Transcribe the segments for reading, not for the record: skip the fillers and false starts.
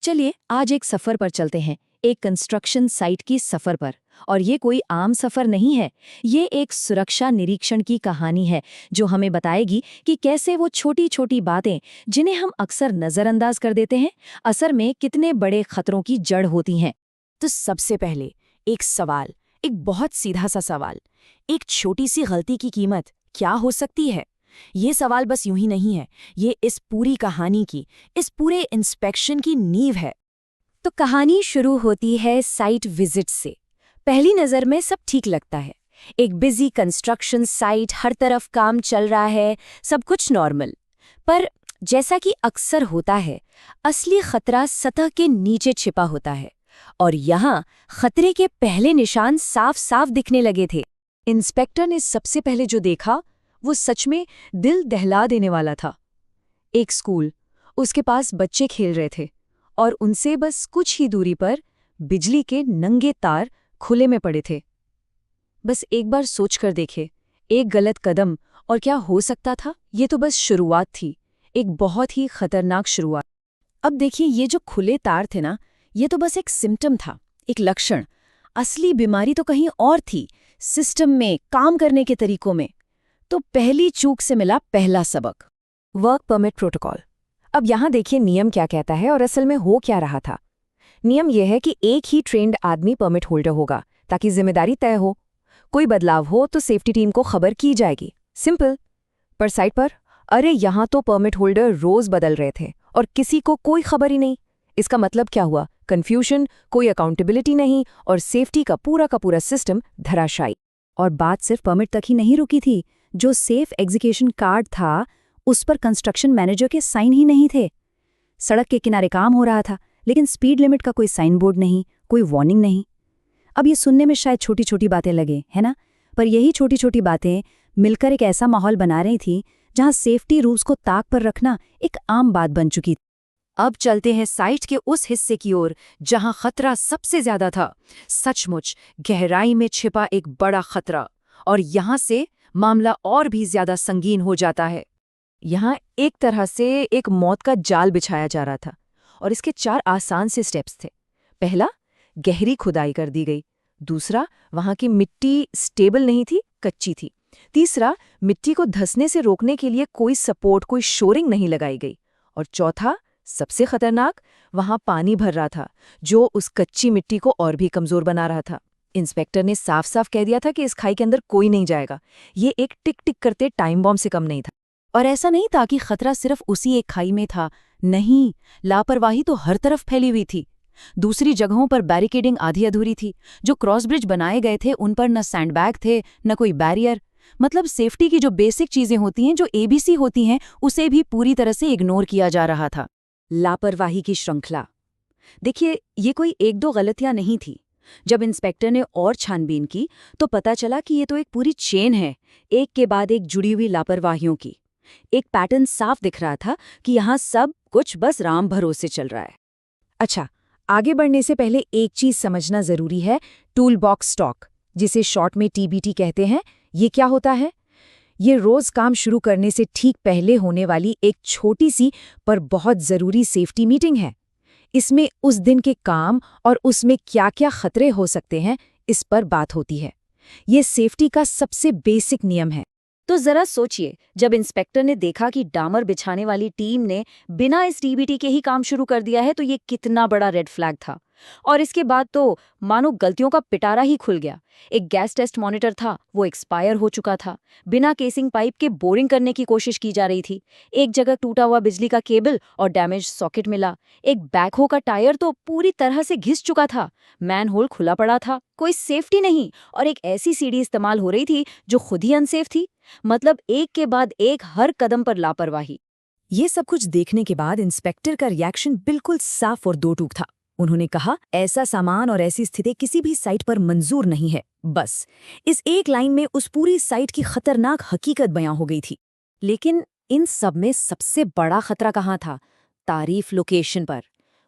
चलिए आज एक सफर पर चलते हैं, एक कंस्ट्रक्शन साइट की सफर पर। और ये कोई आम सफर नहीं है, ये एक सुरक्षा निरीक्षण की कहानी है जो हमें बताएगी कि कैसे वो छोटी छोटी बातें जिन्हें हम अक्सर नजरअंदाज कर देते हैं, असल में कितने बड़े खतरों की जड़ होती हैं। तो सबसे पहले एक सवाल, एक बहुत सीधा सा सवाल, एक छोटी सी गलती की कीमत क्या हो सकती है? ये सवाल बस यूं ही नहीं है, ये इस पूरी कहानी की, इस पूरे इंस्पेक्शन की नींव है। तो कहानी शुरू होती है साइट विजिट से। पहली नज़र में सब ठीक लगता है, एक बिजी कंस्ट्रक्शन साइट, हर तरफ काम चल रहा है, सब कुछ नॉर्मल। पर जैसा कि अक्सर होता है, असली खतरा सतह के नीचे छिपा होता है, और यहाँ खतरे के पहले निशान साफ साफ दिखने लगे थे। इंस्पेक्टर ने सबसे पहले जो देखा वो सच में दिल दहला देने वाला था। एक स्कूल, उसके पास बच्चे खेल रहे थे और उनसे बस कुछ ही दूरी पर बिजली के नंगे तार खुले में पड़े थे। बस एक बार सोच कर देखे, एक गलत कदम और क्या हो सकता था। ये तो बस शुरुआत थी, एक बहुत ही खतरनाक शुरुआत। अब देखिए, ये जो खुले तार थे ना, ये तो बस एक सिम्टम था, एक लक्षण। असली बीमारी तो कहीं और थी, सिस्टम में, काम करने के तरीकों में। तो पहली चूक से मिला पहला सबक, वर्क परमिट प्रोटोकॉल। अब यहाँ देखिए नियम क्या कहता है और असल में हो क्या रहा था। नियम यह है कि एक ही ट्रेन्ड आदमी परमिट होल्डर होगा ताकि जिम्मेदारी तय हो। कोई बदलाव हो तो सेफ्टी टीम को खबर की जाएगी, सिंपल। पर साइट पर, अरे यहाँ तो परमिट होल्डर रोज बदल रहे थे और किसी को कोई खबर ही नहीं। इसका मतलब क्या हुआ? कंफ्यूजन, कोई अकाउंटेबिलिटी नहीं और सेफ्टी का पूरा सिस्टम धराशायी। और बात सिर्फ परमिट तक ही नहीं रुकी थी, जो सेफ एग्जीक्यूशन कार्ड था उस पर कंस्ट्रक्शन मैनेजर के साइन ही नहीं थे। सड़क के किनारे काम हो रहा था, लेकिन स्पीड लिमिट का कोई साइन बोर्ड नहीं, कोई वार्निंग नहीं। अब ये सुनने में शायद छोटी छोटी बातें लगे, है ना? पर यही छोटी छोटी बातें मिलकर एक ऐसा माहौल बना रही थी जहां सेफ्टी रूल्स को ताक पर रखना एक आम बात बन चुकी थी। अब चलते हैं साइट के उस हिस्से की ओर जहां खतरा सबसे ज्यादा था, सचमुच गहराई में छिपा एक बड़ा खतरा। और यहां से मामला और भी ज्यादा संगीन हो जाता है। यहाँ एक तरह से एक मौत का जाल बिछाया जा रहा था और इसके 4 आसान से स्टेप्स थे। पहला, गहरी खुदाई कर दी गई। दूसरा, वहां की मिट्टी स्टेबल नहीं थी, कच्ची थी। तीसरा, मिट्टी को धंसने से रोकने के लिए कोई सपोर्ट, कोई शोरिंग नहीं लगाई गई। और चौथा, सबसे खतरनाक, वहां पानी भर रहा था जो उस कच्ची मिट्टी को और भी कमजोर बना रहा था। इंस्पेक्टर ने साफ साफ कह दिया था कि इस खाई के अंदर कोई नहीं जाएगा। ये एक टिक टिक करते टाइम बॉम्ब से कम नहीं था। और ऐसा नहीं था कि खतरा सिर्फ उसी एक खाई में था, नहीं, लापरवाही तो हर तरफ फैली हुई थी। दूसरी जगहों पर बैरिकेडिंग आधी अधूरी थी। जो क्रॉस ब्रिज बनाए गए थे उन पर न सैंडबैग थे, न कोई बैरियर। मतलब सेफ्टी की जो बेसिक चीजें होती हैं, जो एबीसी होती हैं, उसे भी पूरी तरह से इग्नोर किया जा रहा था। लापरवाही की श्रृंखला। देखिए, ये कोई एक दो गलतियां नहीं थी। जब इंस्पेक्टर ने और छानबीन की तो पता चला कि ये तो एक पूरी चेन है, एक के बाद एक जुड़ी हुई लापरवाहियों की। एक पैटर्न साफ दिख रहा था कि यहाँ सब कुछ बस राम भरोसे चल रहा है। अच्छा, आगे बढ़ने से पहले एक चीज समझना जरूरी है, टूल बॉक्स स्टॉक, जिसे शॉर्ट में टीबीटी कहते हैं। ये क्या होता है? ये रोज काम शुरू करने से ठीक पहले होने वाली एक छोटी सी पर बहुत जरूरी सेफ्टी मीटिंग है। इसमें उस दिन के काम और उसमें क्या क्या खतरे हो सकते हैं, इस पर बात होती है। ये सेफ्टी का सबसे बेसिक नियम है। तो जरा सोचिए, जब इंस्पेक्टर ने देखा कि डामर बिछाने वाली टीम ने बिना इस टीबीटी के ही काम शुरू कर दिया है, तो ये कितना बड़ा रेड फ्लैग था। और इसके बाद तो मानो गलतियों का पिटारा ही खुल गया। एक गैस टेस्ट मॉनिटर था, वो एक्सपायर हो चुका था। बिना केसिंग पाइप के बोरिंग करने की कोशिश की जा रही थी। एक जगह टूटा हुआ बिजली का केबल और डैमेज सॉकेट मिला। एक बैकहो का टायर तो पूरी तरह से घिस चुका था। मैन होल खुला पड़ा था, कोई सेफ्टी नहीं। और एक ऐसी सीढ़ी इस्तेमाल हो रही थी जो खुद ही अनसेफ थी। मतलब एक के बाद एक, हर कदम पर लापरवाही। ये सब कुछ देखने के बाद इंस्पेक्टर का रिएक्शन बिल्कुल साफ और दो टूक था। उन्होंने कहा, ऐसा सामान और ऐसी स्थिति किसी भी साइट पर मंजूर नहीं है। बस इस एक लाइन में उस पूरी साइट की खतरनाक हकीकत बयां हो गई थी। लेकिन इन सब में सबसे बड़ा खतरा कहाँ था? तारीफ लोकेशन पर।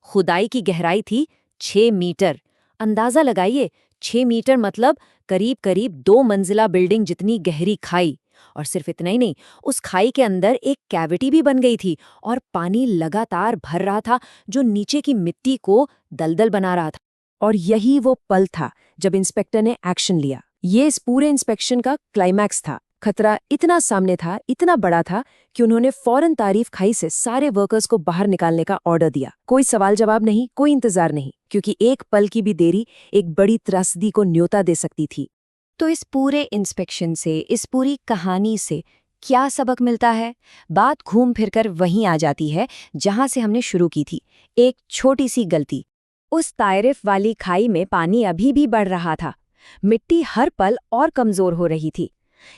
खुदाई की गहराई थी 6 मीटर। अंदाजा लगाइए, 6 मीटर मतलब करीब करीब 2 मंजिला बिल्डिंग जितनी गहरी खाई। और सिर्फ इतना ही नहीं, उस खाई के अंदर एक कैविटी भी बन गई थी और पानी लगातार भर रहा था, जो नीचे की मिट्टी को दलदल बना रहा था। और यही वो पल था जब इंस्पेक्टर ने एक्शन लिया। ये इस पूरे इंस्पेक्शन का क्लाइमैक्स था। खतरा इतना सामने था, इतना बड़ा था कि उन्होंने फौरन तारीफ खाई से सारे वर्कर्स को बाहर निकालने का ऑर्डर दिया। कोई सवाल जवाब नहीं, कोई इंतजार नहीं, क्योंकि एक पल की भी देरी एक बड़ी त्रासदी को न्योता दे सकती थी। तो इस पूरे इंस्पेक्शन से, इस पूरी कहानी से क्या सबक मिलता है? बात घूम फिरकर वहीं आ जाती है जहां से हमने शुरू की थी। एक छोटी सी गलती। उस ताइरिफ वाली खाई में पानी अभी भी बढ़ रहा था, मिट्टी हर पल और कमजोर हो रही थी।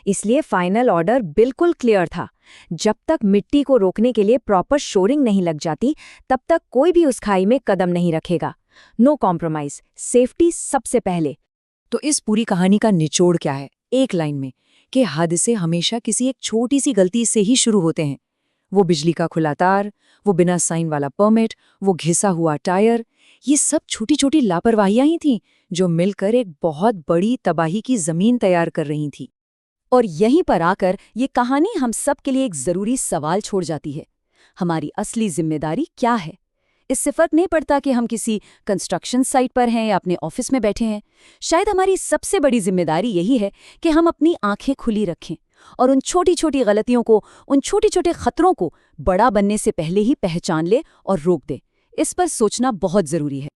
इसलिए फाइनल ऑर्डर बिल्कुल क्लियर था, जब तक मिट्टी को रोकने के लिए प्रॉपर शोरिंग नहीं लग जाती, तब तक कोई भी उस खाई में कदम नहीं रखेगा। नो कॉम्प्रोमाइज, सेफ्टी सबसे पहले। तो इस पूरी कहानी का निचोड़ क्या है? एक लाइन में, कि हादसे हमेशा किसी एक छोटी सी गलती से ही शुरू होते हैं। वो बिजली का खुला तार, वो बिना साइन वाला परमिट, वो घिसा हुआ टायर, ये सब छोटी छोटी लापरवाहियां ही थीं जो मिलकर एक बहुत बड़ी तबाही की जमीन तैयार कर रही थीं। और यहीं पर आकर ये कहानी हम सब के लिए एक जरूरी सवाल छोड़ जाती है। हमारी असली जिम्मेदारी क्या है? इससे फर्क नहीं पड़ता कि हम किसी कंस्ट्रक्शन साइट पर हैं या अपने ऑफिस में बैठे हैं। शायद हमारी सबसे बड़ी जिम्मेदारी यही है कि हम अपनी आंखें खुली रखें और उन छोटी छोटी गलतियों को, उन छोटे छोटे खतरों को बड़ा बनने से पहले ही पहचान ले और रोक दे। इस पर सोचना बहुत जरूरी है।